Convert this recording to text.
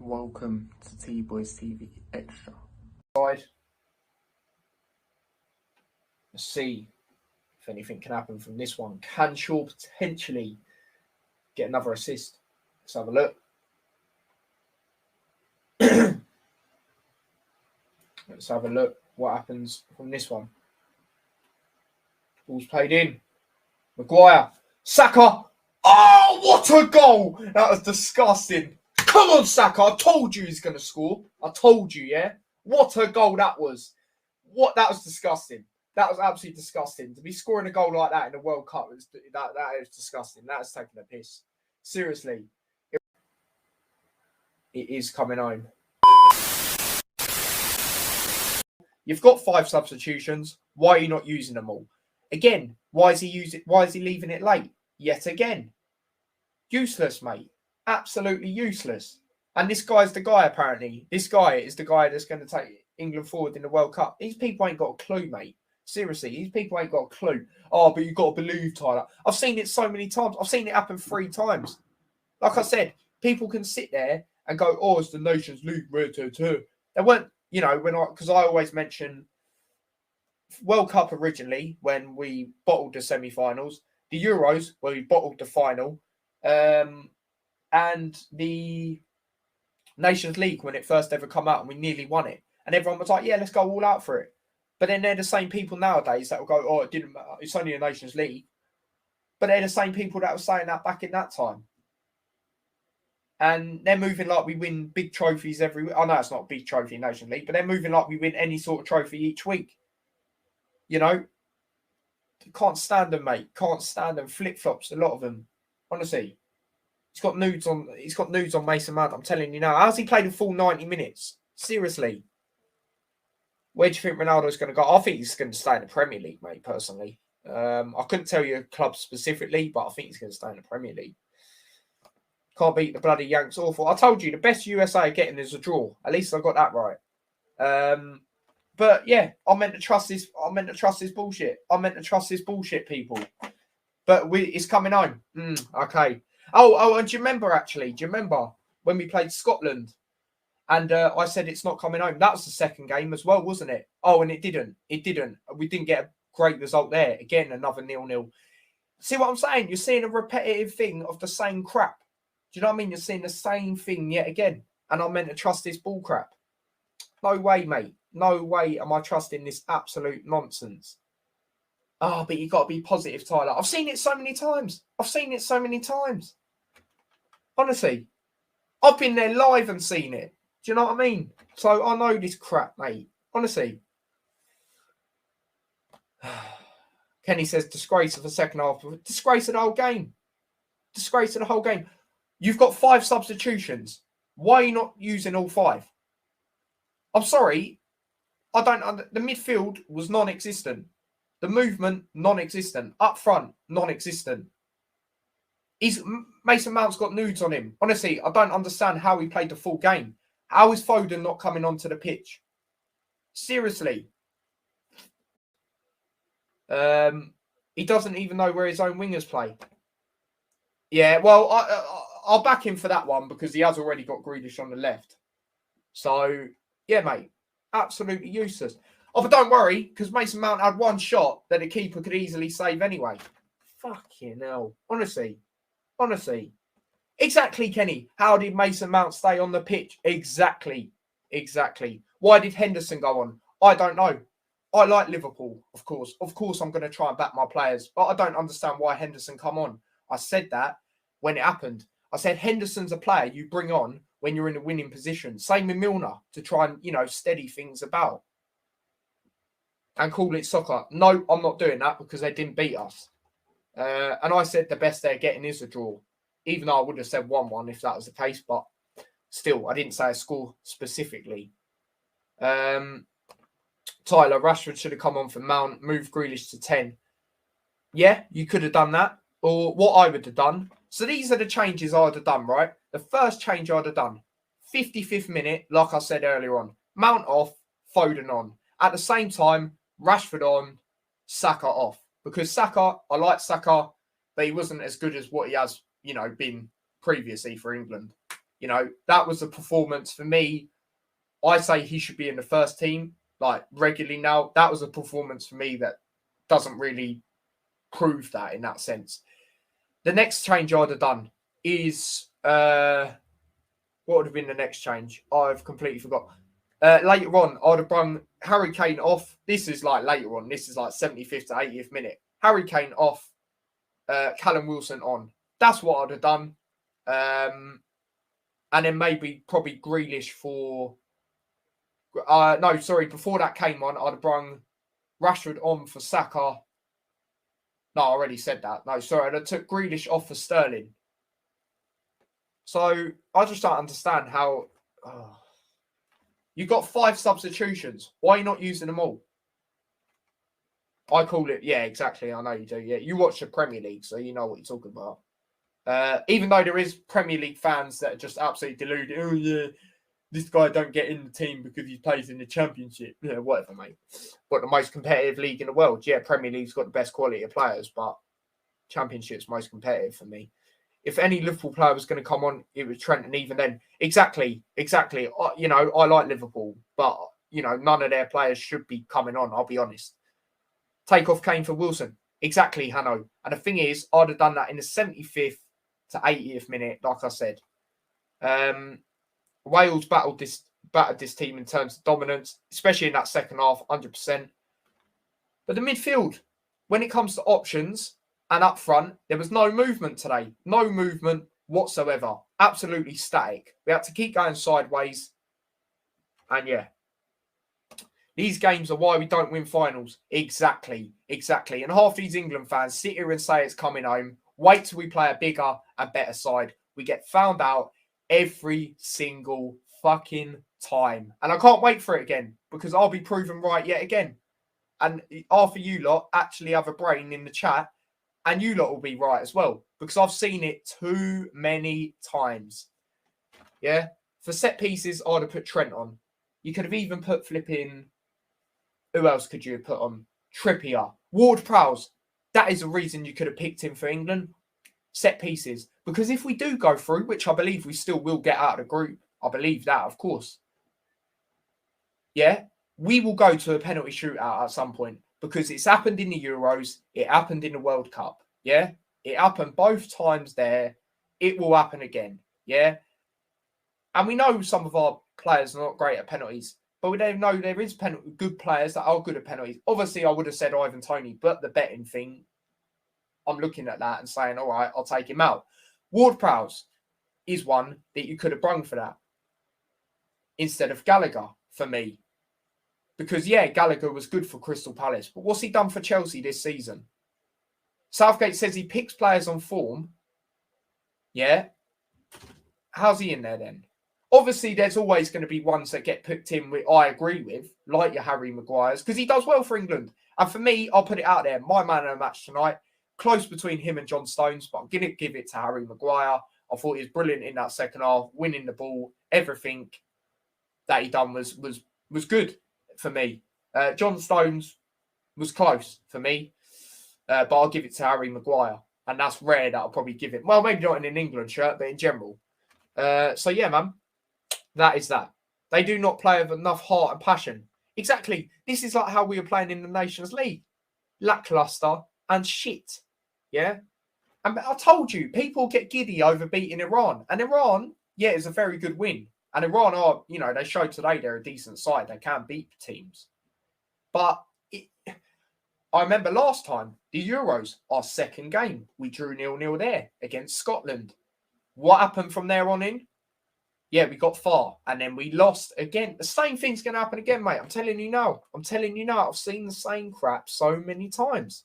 Welcome to T-Boys TV Extra. Let's see if anything can happen from this one. Can Shaw potentially get another assist? Let's have a look. Let's have a look what happens from this one. Ball's played in. Maguire. Saka. Oh, what a goal! That was disgusting. Come on, Saka. I told you he's going to score. I told you, yeah? What a goal that was. That was disgusting. That was absolutely disgusting. To be scoring a goal like that in the World Cup, that is disgusting. That is taking a piss. Seriously. It is coming home. You've got 5 substitutions. Why are you not using them all? Again, why is he leaving it late? Yet again. Useless, mate. Absolutely useless. And this guy's the guy, apparently. This guy is the guy that's going to take England forward in the World Cup. These people ain't got a clue, mate. Seriously, these people ain't got a clue. Oh, but you've got to believe, Tyler. I've seen it so many times. I've seen it happen 3 times. Like I said, people can sit there and go, oh, it's the Nations League. They weren't, because I always mention World Cup originally when we bottled the semi-finals, the Euros where we bottled the final, and the Nations League when it first ever come out and we nearly won it. And everyone was like, yeah, let's go all out for it. But then they're the same people nowadays that will go, oh, it didn't matter. It's only a Nations League. But they're the same people that were saying that back in that time. And they're moving like we win big trophies every week. I know it's not a big trophy Nations League, but they're moving like we win any sort of trophy each week. You know? Can't stand them, mate. Can't stand them. Flip-flops, a lot of them. Honestly. He's got nudes on Mason Mount, I'm telling you now. How's he played a full 90 minutes? Seriously. Where do you think Ronaldo's going to go? I think he's going to stay in the Premier League, mate, personally. I couldn't tell you a club specifically, but I think he's going to stay in the Premier League. Can't beat the bloody Yanks. Awful. I told you, the best USA are getting is a draw. At least I got that right. But yeah, I meant to trust this bullshit. I meant to trust this bullshit, people. But it's coming home. Okay. Oh, and do you remember when we played Scotland? And I said it's not coming home. That was the second game as well, wasn't it? Oh, and it didn't. We didn't get a great result there. Again, another 0-0. See what I'm saying? You're seeing a repetitive thing of the same crap. Do you know what I mean? You're seeing the same thing yet again. And I'm meant to trust this bull crap. No way, mate. No way am I trusting this absolute nonsense. Oh, but you got to be positive, Tyler. I've seen it so many times. Honestly. I've been there live and seen it. Do you know what I mean? So I know this crap, mate. Honestly. Kenny says disgrace of the second half. Disgrace of the whole game. Disgrace of the whole game. You've got 5 substitutions. Why are you not using all 5? I'm sorry. The midfield was non-existent. The movement, non-existent. Up front, non-existent. Mason Mount's got nudes on him. Honestly, I don't understand how he played the full game. How is Foden not coming onto the pitch? Seriously. He doesn't even know where his own wingers play. Yeah, well, I'll back him for that one because he has already got Grealish on the left. So, yeah, mate. Absolutely useless. Oh, but don't worry, because Mason Mount had one shot that the keeper could easily save anyway. Fucking hell. Honestly. Exactly, Kenny. How did Mason Mount stay on the pitch? Exactly. Why did Henderson go on? I don't know. I like Liverpool, of course. Of course, I'm going to try and back my players, but I don't understand why Henderson come on. I said that when it happened. I said Henderson's a player you bring on when you're in a winning position. Same with Milner to try and, steady things about. And call it soccer. No, I'm not doing that because they didn't beat us. And I said the best they're getting is a draw. Even though I would have said 1-1 if that was the case. But still, I didn't say a score specifically. Tyler, Rashford should have come on for Mount. Move Grealish to 10. Yeah, you could have done that. Or what I would have done. So these are the changes I would have done, right? The first change I'd have done. 55th minute, like I said earlier on. Mount off, Foden on. At the same time, Rashford on, Saka off. Because Saka, I like Saka, but he wasn't as good as what he has, been previously for England. You know, that was a performance for me. I say he should be in the first team, like regularly now. That was a performance for me that doesn't really prove that in that sense. The next change I'd have done is what would have been the next change? I've completely forgot. Later on, I'd have brung Harry Kane off. This is like later on. This is like 75th to 80th minute. Harry Kane off, Callum Wilson on. That's what I'd have done. And then probably Grealish for... before that came on, I'd have brung Rashford on for Saka. No, I already said that. No, sorry, I took Grealish off for Sterling. So I just don't understand how... You've got 5 substitutions. Why are you not using them all? I call it... Yeah, exactly. I know you do. Yeah, you watch the Premier League, so you know what you're talking about. Even though there is Premier League fans that are just absolutely deluded. Oh, yeah, this guy don't get in the team because he plays in the Championship. Yeah, whatever, mate. But the most competitive league in the world. Yeah, Premier League's got the best quality of players, but Championship's most competitive for me. If any Liverpool player was going to come on, it was Trent, and even then, exactly. You know, I like Liverpool, but, you know, none of their players should be coming on, I'll be honest. Take off Kane for Wilson. Exactly, Hanno. And the thing is, I'd have done that in the 75th to 80th minute, like I said. Wales battered this team in terms of dominance, especially in that second half, 100%. But the midfield, when it comes to options and up front, there was no movement today. No movement whatsoever. Absolutely static. We had to keep going sideways. And yeah. These games are why we don't win finals. Exactly. And half these England fans sit here and say it's coming home. Wait till we play a bigger and better side. We get found out every single fucking time. And I can't wait for it again because I'll be proven right yet again. And half of you lot actually have a brain in the chat and you lot will be right as well because I've seen it too many times. Yeah? For set pieces, I'd have put Trent on. You could have even put flipping... Who else could you have put on? Trippier. Ward-Prowse. That is a reason you could have picked him for England. Set pieces. Because if we do go through, which I believe we still will get out of the group, I believe that, of course. Yeah, we will go to a penalty shootout at some point because it's happened in the Euros. It happened in the World Cup. Yeah, it happened both times there. It will happen again. Yeah. And we know some of our players are not great at penalties. But we don't know there is good players that are good at penalties. Obviously, I would have said Ivan Toney, but the betting thing, I'm looking at that and saying, all right, I'll take him out. Ward-Prowse is one that you could have brung for that instead of Gallagher for me. Because, yeah, Gallagher was good for Crystal Palace. But what's he done for Chelsea this season? Southgate says he picks players on form. Yeah. How's he in there then? Obviously, there's always going to be ones that get picked in with I agree with, like your Harry Maguire's, because he does well for England. And for me, I'll put it out there. My man of the match tonight, close between him and John Stones, but I'm going to give it to Harry Maguire. I thought he was brilliant in that second half, winning the ball. Everything that he done was good for me. John Stones was close for me, but I'll give it to Harry Maguire. And that's rare that I'll probably give it. Well, maybe not in an England shirt, but in general. So, yeah, man. That is that. They do not play with enough heart and passion. Exactly. This is like how we were playing in the Nations League. Lackluster and shit. Yeah? And I told you, people get giddy over beating Iran. And Iran, yeah, is a very good win. And Iran are, you know, they showed today they're a decent side. They can beat teams. But I remember last time, the Euros, our second game, we drew 0-0 there against Scotland. What happened from there on in? Yeah, we got far and then we lost again. The same thing's going to happen again, mate. I'm telling you now. I've seen the same crap so many times.